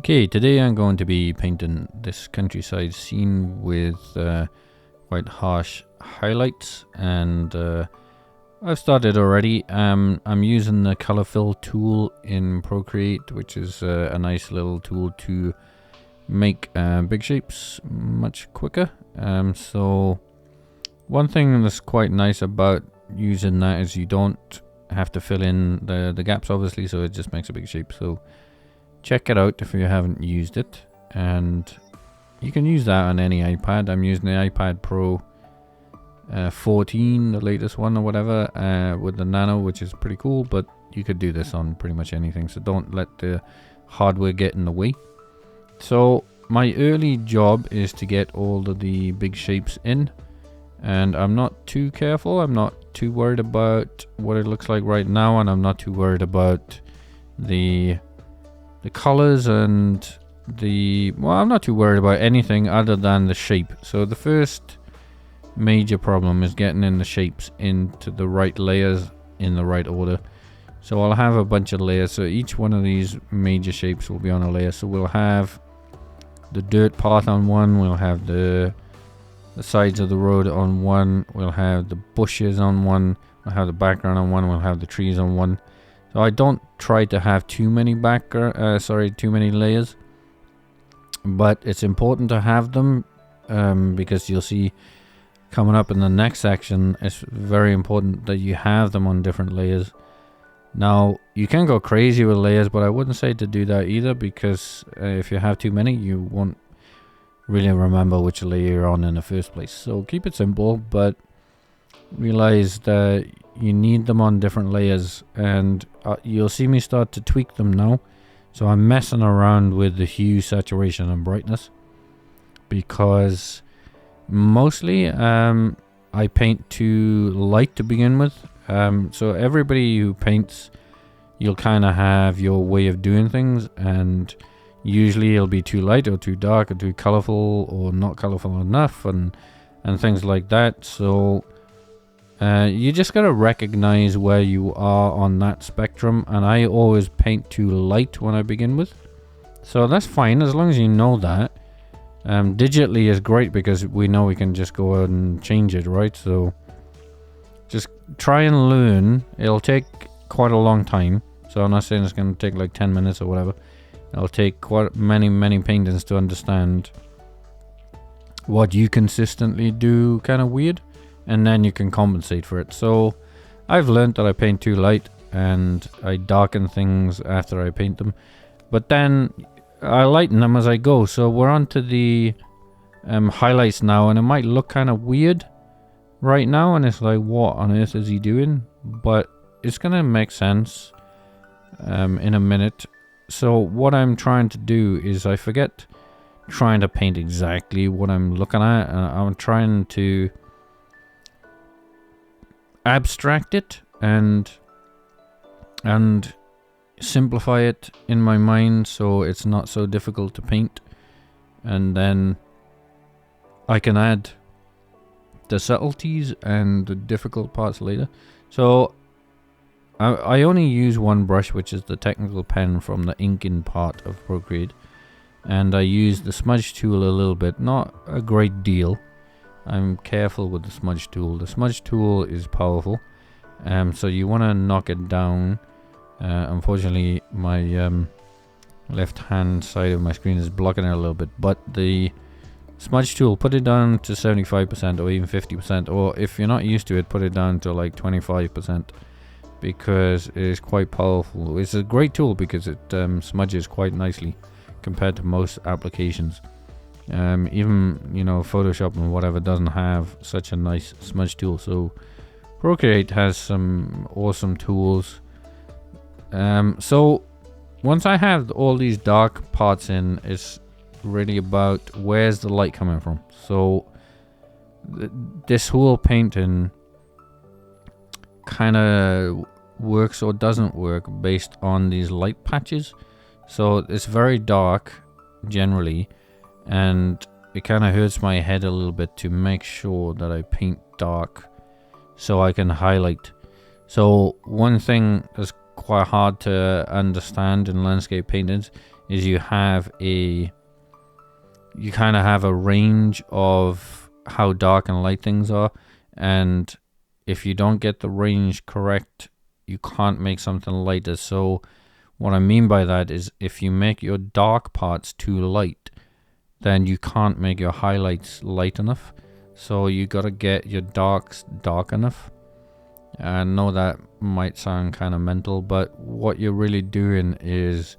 Okay, today I'm going to be painting this countryside scene with quite harsh highlights, and I've started already. I'm using the color fill tool in Procreate, which is a nice little tool to make big shapes much quicker. So one thing that's quite nice about using that is you don't have to fill in the gaps, obviously, so it just makes a big shape. So check it out if you haven't used it, and you can use that on any iPad. I'm using the iPad Pro 14, the latest one or whatever, with the Nano, which is pretty cool, but you could do this on pretty much anything, so don't let the hardware get in the way. So my early job is to get all of the big shapes in, and I'm not too careful. I'm not too worried about what it looks like right now, and I'm not too worried about the colors and I'm not too worried about anything other than the shape. So the first major problem is getting in the shapes into the right layers in the right order. So I'll have a bunch of layers, so each one of these major shapes will be on a layer. So we'll have the dirt path on one, we'll have the sides of the road on one, we'll have the bushes on one, we'll have the background on one, we'll have the trees on one. So I don't try to have too many too many layers, but it's important to have them because you'll see coming up in the next section, it's very important that you have them on different layers. Now, you can go crazy with layers, but I wouldn't say to do that either, because if you have too many, you won't really remember which layer you're on in the first place. So keep it simple, but realize that you need them on different layers, and you'll see me start to tweak them now. So I'm messing around with the hue, saturation, and brightness, because mostly I paint too light to begin with. So everybody who paints, you'll kind of have your way of doing things, and usually it'll be too light or too dark or too colorful or not colorful enough, and things like that. So you just gotta recognize where you are on that spectrum, and I always paint too light when I begin with. So that's fine as long as you know that. Digitally is great because we know we can just go out and change it, right? So just try and learn. It'll take quite a long time, so I'm not saying it's going to take like 10 minutes or whatever. It'll take quite many paintings to understand what you consistently do kind of weird, and then you can compensate for it. So I've learned that I paint too light and I darken things after I paint them, but then I lighten them as I go. So we're on to the highlights now, and it might look kind of weird right now, and it's like, what on earth is he doing? But it's gonna make sense in a minute. So what I'm trying to do is I forget trying to paint exactly what I'm looking at, and I'm trying to abstract it and simplify it in my mind so it's not so difficult to paint, and then I can add the subtleties and the difficult parts later. So I only use one brush, which is the technical pen from the inking part of Procreate, and I use the smudge tool a little bit, not a great deal. I'm careful with the smudge tool. The smudge tool is powerful, so you want to knock it down. Unfortunately, my left hand side of my screen is blocking it a little bit, but the smudge tool, put it down to 75% or even 50%, or if you're not used to it, put it down to like 25%, because it is quite powerful. It's a great tool because it smudges quite nicely compared to most applications. Even, you know, Photoshop and whatever doesn't have such a nice smudge tool. So Procreate has some awesome tools. So once I have all these dark parts in, it's really about where's the light coming from. So this whole painting kind of works or doesn't work based on these light patches. So it's very dark generally, and it kind of hurts my head a little bit to make sure that I paint dark so I can highlight. So one thing that's quite hard to understand in landscape paintings is you kind of have a range of how dark and light things are, and if you don't get the range correct, you can't make something lighter. So what I mean by that is if you make your dark parts too light, then you can't make your highlights light enough. So you gotta get your darks dark enough. I know that might sound kind of mental, but what you're really doing is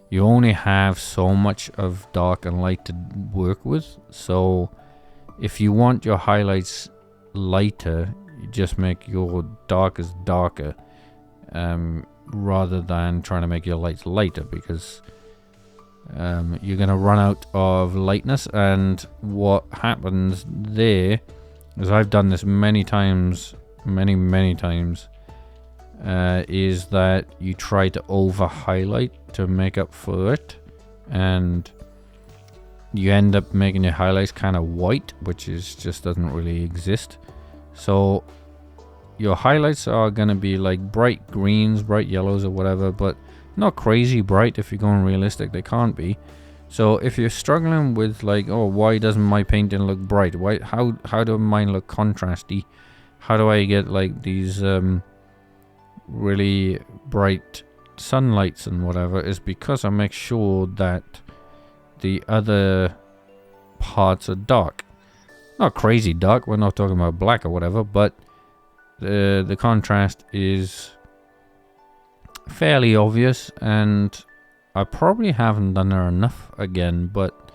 you only have so much of dark and light to work with. So if you want your highlights lighter, you just make your darkest darker, rather than trying to make your lights lighter, because you're going to run out of lightness. And what happens there is, I've done this many times, many times, is that you try to over highlight to make up for it, and you end up making your highlights kind of white, which is just doesn't really exist. So your highlights are going to be like bright greens, bright yellows or whatever, but not crazy bright. If you're going realistic, they can't be. So if you're struggling with like, oh, why doesn't my painting look bright? Why, how do mine look contrasty? How do I get like these really bright sunlights and whatever? Is because I make sure that the other parts are dark. Not crazy dark, we're not talking about black or whatever, but the contrast is fairly obvious, and I probably haven't done there enough again, but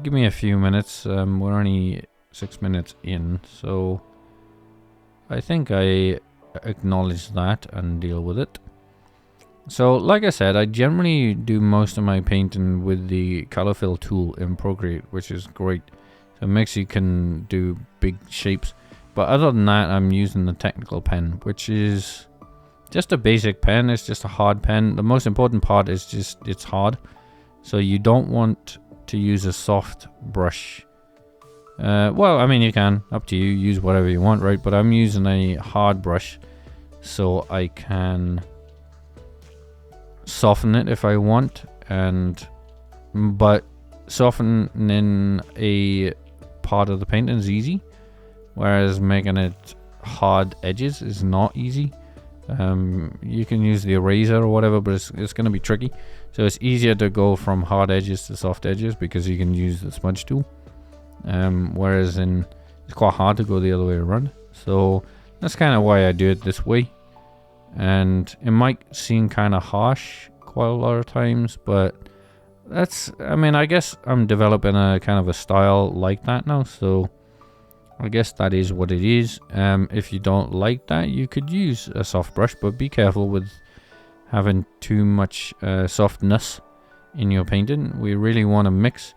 give me a few minutes. We're only 6 minutes in, so I think I acknowledge that and deal with it. So like I said, I generally do most of my painting with the color fill tool in Procreate, which is great. So it makes you can do big shapes. But other than that, I'm using the technical pen, which is just a basic pen. It's just a hard pen. The most important part is just it's hard. So you don't want to use a soft brush. Well, I mean, you can, up to you, use whatever you want, right? But I'm using a hard brush so I can soften it if I want, but softening a part of the painting is easy, whereas making it hard edges is not easy. You can use the eraser or whatever, but it's going to be tricky. So it's easier to go from hard edges to soft edges because you can use the smudge tool, whereas it's quite hard to go the other way around. So that's kind of why I do it this way. And it might seem kind of harsh quite a lot of times, but that's, I mean, I guess I'm developing a kind of a style like that now, so I guess that is what it is. If you don't like that, you could use a soft brush, but be careful with having too much softness in your painting. We really want to mix.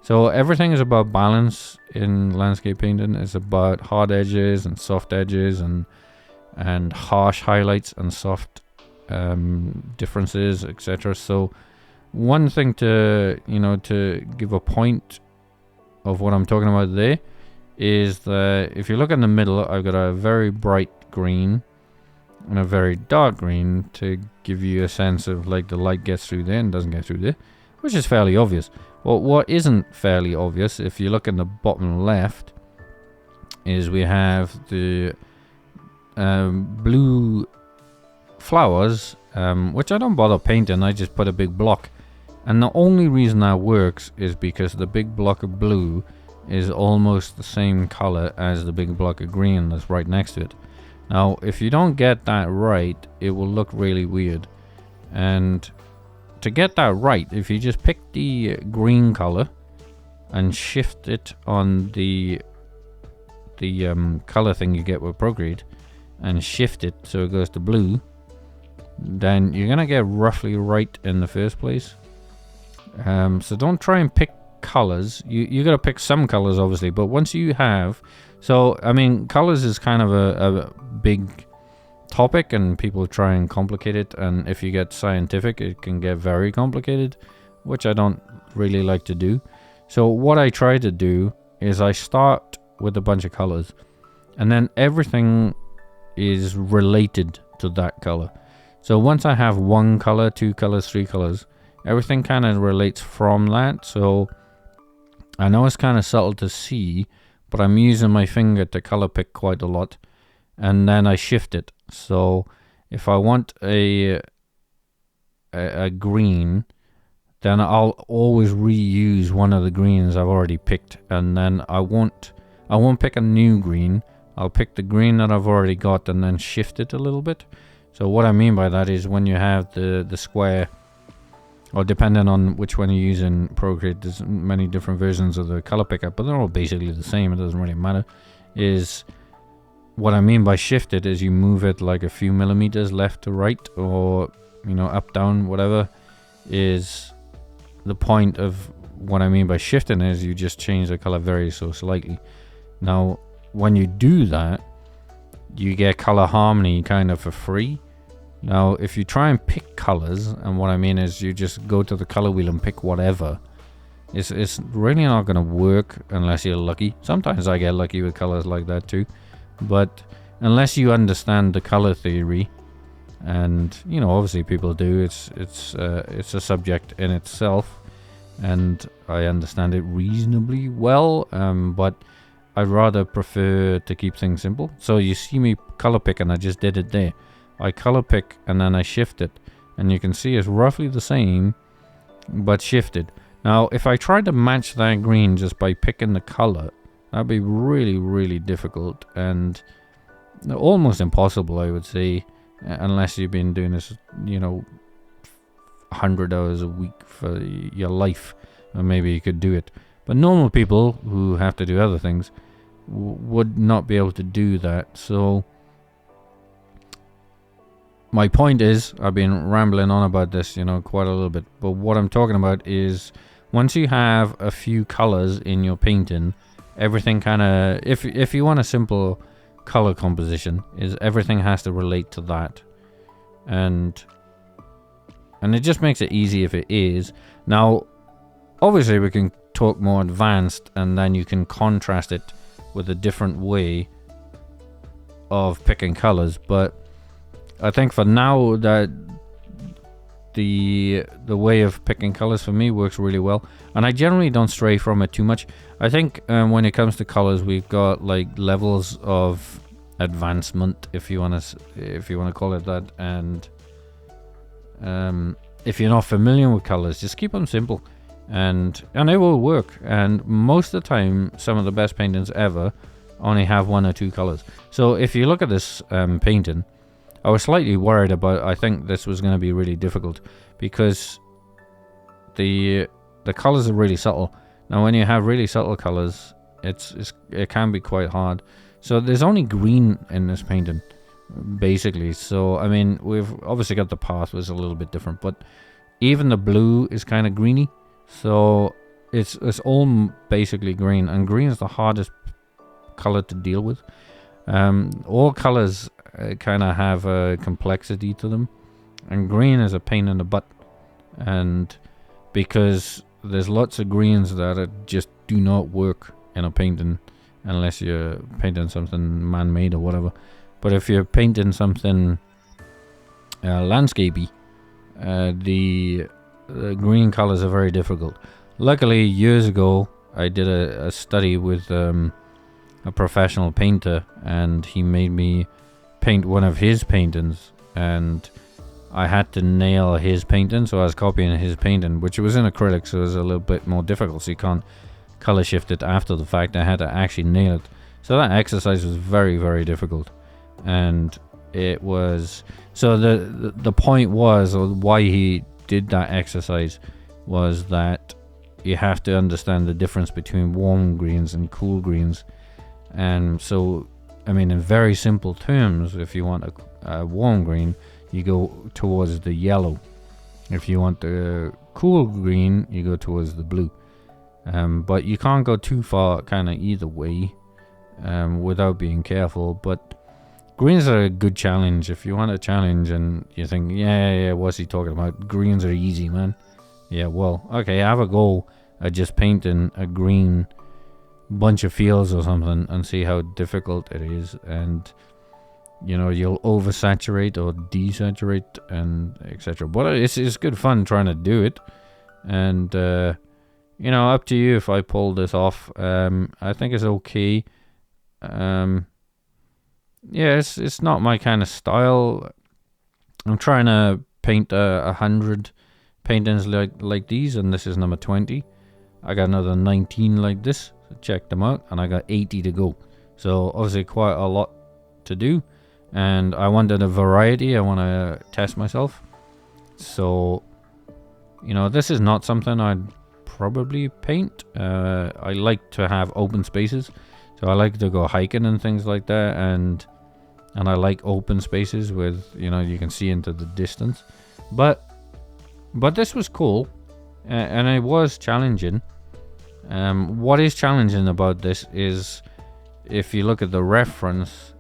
So everything is about balance in landscape painting. It's about hard edges and soft edges, and harsh highlights and soft differences, etc. So one thing to, to give a point of what I'm talking about there is that if you look in the middle, I've got a very bright green and a very dark green to give you a sense of like the light gets through there and doesn't get through there, which is fairly obvious. Well, what isn't fairly obvious, if you look in the bottom left, is we have the blue flowers, which I don't bother painting. I just put a big block, and the only reason that works is because the big block of blue is almost the same color as the big block of green that's right next to it. Now if you don't get that right, it will look really weird. And to get that right, if you just pick the green color and shift it on the color thing you get with Procreate, and shift it so it goes to blue, then you're gonna get roughly right in the first place. So don't try and pick colors. You gotta pick some colors obviously, but once you have, so I mean, colors is kind of a big topic, and people try and complicate it, and if you get scientific it can get very complicated, which I don't really like to do. So what I try to do is I start with a bunch of colors, and then everything is related to that color. So once I have one color, two colors, three colors, everything kind of relates from that. So I know it's kind of subtle to see, but I'm using my finger to color pick quite a lot, and then I shift it. So if I want a green, then I'll always reuse one of the greens I've already picked, and then I won't pick a new green. I'll pick the green that I've already got and then shift it a little bit. So what I mean by that is when you have the square, or depending on which one you use in Procreate, there's many different versions of the color picker, but they're all basically the same. It doesn't really matter. Is what I mean by shift it is you move it like a few millimeters left to right, or up, down, whatever. Is the point of what I mean by shifting is you just change the color very so slightly. Now when you do that, you get color harmony kind of for free. Now if you try and pick colors, and what I mean is you just go to the color wheel and pick whatever, it's really not going to work unless you're lucky. Sometimes I get lucky with colors like that too, but unless you understand the color theory, and obviously people do, it's a subject in itself, and I understand it reasonably well, but I'd rather prefer to keep things simple. So you see me color pick, and I just did it there. I color pick and then I shift it, and you can see it's roughly the same but shifted. Now if I tried to match that green just by picking the color, that'd be really, really difficult and almost impossible, I would say, unless you've been doing this 100 hours a week for your life, and maybe you could do it. But normal people who have to do other things would not be able to do that. So my point is, I've been rambling on about this quite a little bit, but what I'm talking about is once you have a few colors in your painting, everything kind of, if you want a simple color composition, is everything has to relate to that, and it just makes it easy if it is. Now obviously we can talk more advanced, and then you can contrast it with a different way of picking colors, but I think for now that the way of picking colors for me works really well, and I generally don't stray from it too much. I think when it comes to colors, we've got like levels of advancement, if you want to call it that, and if you're not familiar with colors, just keep them simple, and it will work. And most of the time, some of the best paintings ever only have one or two colors. So if you look at this painting, I was slightly worried about, I think this was going to be really difficult because the colors are really subtle. Now when you have really subtle colors, it can be quite hard. So there's only green in this painting basically. So I mean, we've obviously got the path was a little bit different, but even the blue is kind of greeny. So it's all basically green, and green is the hardest color to deal with. All colors kind of have a complexity to them, and green is a pain in the butt, and because there's lots of greens that just do not work in a painting unless you're painting something man-made or whatever. But if you're painting something landscapey, the green colors are very difficult. Luckily, years ago I did a study with a professional painter, and he made me paint one of his paintings, and I had to nail his painting. So I was copying his painting, which was in acrylic, so it was a little bit more difficult, so you can't color shift it after the fact. I had to actually nail it. So that exercise was very, very difficult, and it was, so the point was, or why he did that exercise, was that you have to understand the difference between warm greens and cool greens. And so, I mean, in very simple terms, if you want a warm green, you go towards the yellow. If you want the cool green, you go towards the blue. But you can't go too far kind of either way without being careful. But greens are a good challenge. If you want a challenge and you think, yeah, what's he talking about? Greens are easy, man. Yeah, well, okay, have a go at just painting a green bunch of fields or something and see how difficult it is, and you'll oversaturate or desaturate and etc. But it's good fun trying to do it. And you know, up to you if I pull this off. I think it's okay. Yeah, it's not my kind of style. I'm trying to paint 100 paintings like these, and this is number 20. I got another 19 like this, so check them out, and I got 80 to go. So obviously quite a lot to do, and I wanted a variety. I want to test myself. So, you know, this is not something I'd probably paint. I like to have open spaces, so I like to go hiking and things like that, and I like open spaces with, you know, you can see into the distance. But this was cool, and it was challenging. What is challenging about this is, if you look at the reference,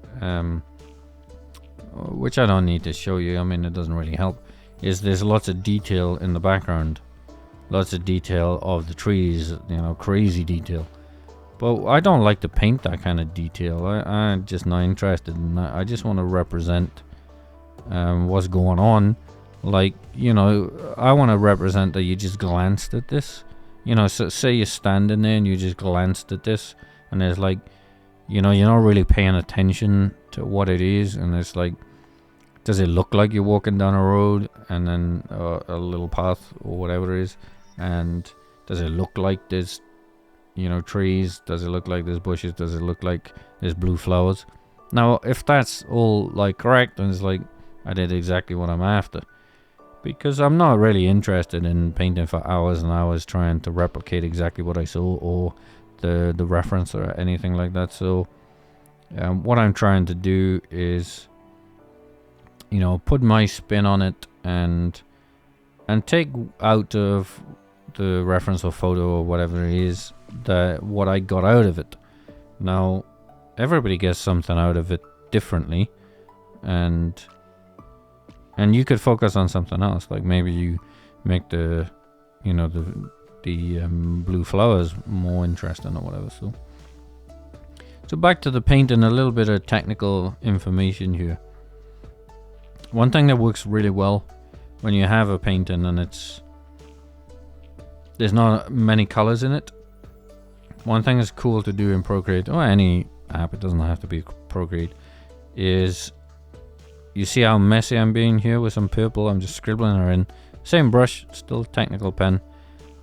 which I don't need to show you, I mean, it doesn't really help, is there's lots of detail in the background. Lots of detail of the trees, you know, crazy detail. But I don't like to paint that kind of detail. I'm just not interested in that. I just want to represent what's going on. Like, you know, I want to represent that you just glanced at this. You know, so say you're standing there and you just glanced at this, and there's like, you know, you're not really paying attention to what it is, and it's like, does it look like you're walking down a road and then a little path or whatever it is? And does it look like there's, you know, trees? Does it look like there's bushes? Does it look like there's blue flowers? Now, if that's all like correct, then it's like I did exactly what I'm after. Because I'm not really interested in painting for hours and hours trying to replicate exactly what I saw or the reference or anything like that. So what I'm trying to do is, you know, put my spin on it and take out of the reference or photo or whatever it is what I got out of it. Now, everybody gets something out of it differently, and you could focus on something else. Like maybe you make the, you know, the blue flowers more interesting or whatever. So back to the painting, a little bit of technical information here. One thing that works really well when you have a painting and there's not many colors in it. One thing that's cool to do in Procreate, or any app, it doesn't have to be Procreate, is you see how messy I'm being here with some purple. I'm just scribbling her in. Same brush, still technical pen.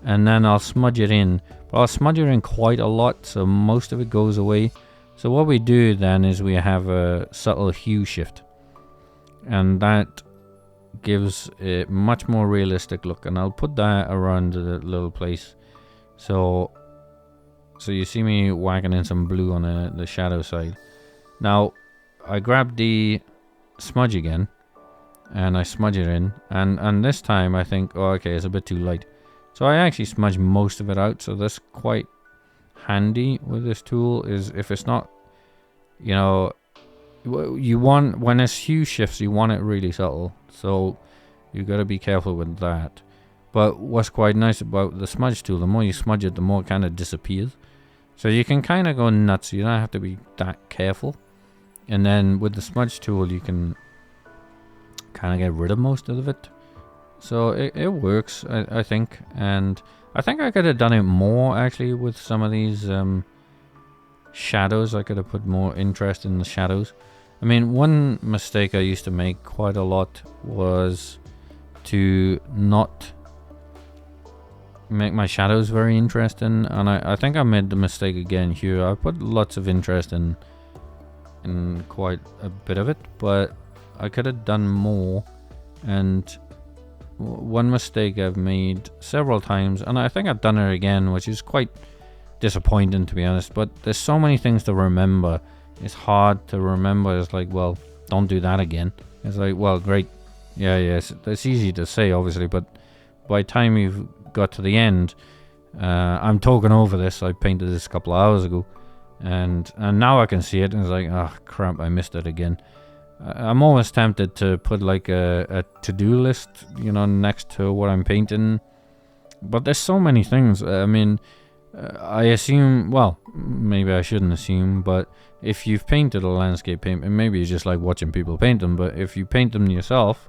And then I'll smudge it in. But I'll smudge it in quite a lot, so most of it goes away. So what we do then is we have a subtle hue shift. And that gives a much more realistic look. And I'll put that around the little place. So you see me whacking in some blue on the shadow side. Now, I grab the smudge again, and I smudge it in, and this time I think, oh, okay, it's a bit too light, so I actually smudge most of it out. So that's quite handy with this tool, is if it's not, you know, you want, when it's hue shifts, you want it really subtle, so you got to be careful with that. But what's quite nice about the smudge tool, the more you smudge it, the more it kind of disappears, so you can kind of go nuts. You don't have to be that careful. And then with the smudge tool, you can kind of get rid of most of it. So it works, I think. And I think I could have done it more, actually, with some of these shadows. I could have put more interest in the shadows. I mean, one mistake I used to make quite a lot was to not make my shadows very interesting. And I think I made the mistake again here. I put lots of interest in quite a bit of it, but I could have done more. And one mistake I've made several times, and I think I've done it again, which is quite disappointing, to be honest, but there's so many things to remember. It's hard to remember. It's like, well, don't do that again. It's like, well, great, yes, it's easy to say, obviously, but by the time you've got to the end, I'm talking over this. I painted this a couple of hours ago, and now I can see it, and it's like, oh crap, I missed it again. I'm always tempted to put like a to-do list, you know, next to what I'm painting, but there's so many things. I mean, I assume, well, maybe I shouldn't assume, but if you've painted a landscape paint, and maybe you just like watching people paint them, but if you paint them yourself,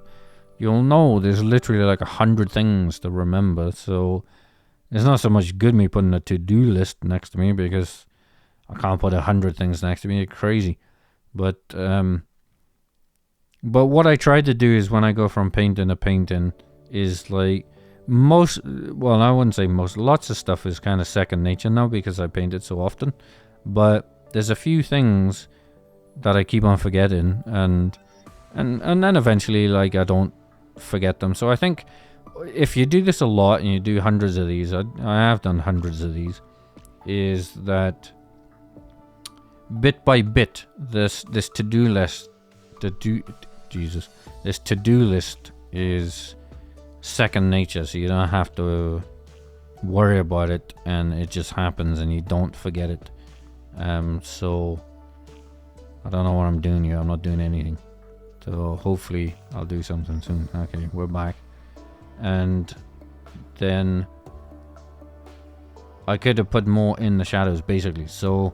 you'll know there's literally like 100 things to remember. So it's not so much good me putting a to-do list next to me, because I can't put 100 things next to me. It's crazy. But what I try to do is, when I go from painting to painting, is like well, I wouldn't say most, lots of stuff is kind of second nature now because I paint it so often. But there's a few things that I keep on forgetting, and then eventually, like, I don't forget them. So I think if you do this a lot and you do hundreds of these, I have done hundreds of these, is that bit by bit, this to-do list, this to-do list is second nature, so you don't have to worry about it, and it just happens and you don't forget it. So I don't know what I'm doing here. I'm not doing anything. So hopefully I'll do something soon. Okay, we're back. And then I could have put more in the shadows, basically. So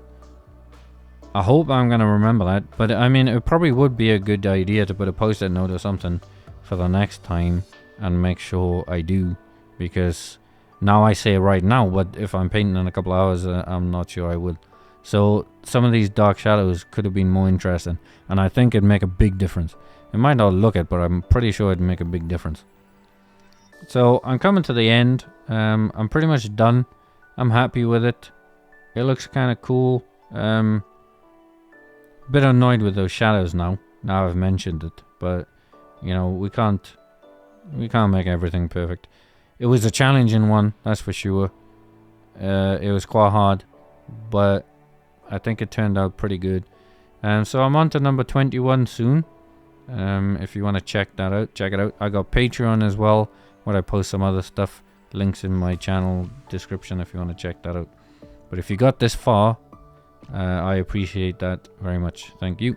I hope I'm going to remember that. But I mean, it probably would be a good idea to put a post-it note or something for the next time and make sure I do. Because now I say it right now, but if I'm painting in a couple of hours, I'm not sure I would. So some of these dark shadows could have been more interesting, and I think it'd make a big difference. It might not look it, but I'm pretty sure it'd make a big difference. So I'm coming to the end. I'm pretty much done. I'm happy with it. It looks kind of cool. Bit annoyed with those shadows now I've mentioned it, but you know, we can't make everything perfect. It was a challenging one, that's for sure. It was quite hard, but I think it turned out pretty good. So I'm on to number 21 soon. If you want to check that out, check it out. I got Patreon as well, where I post some other stuff. Links in my channel description if you want to check that out. But if you got this far, I appreciate that very much. Thank you.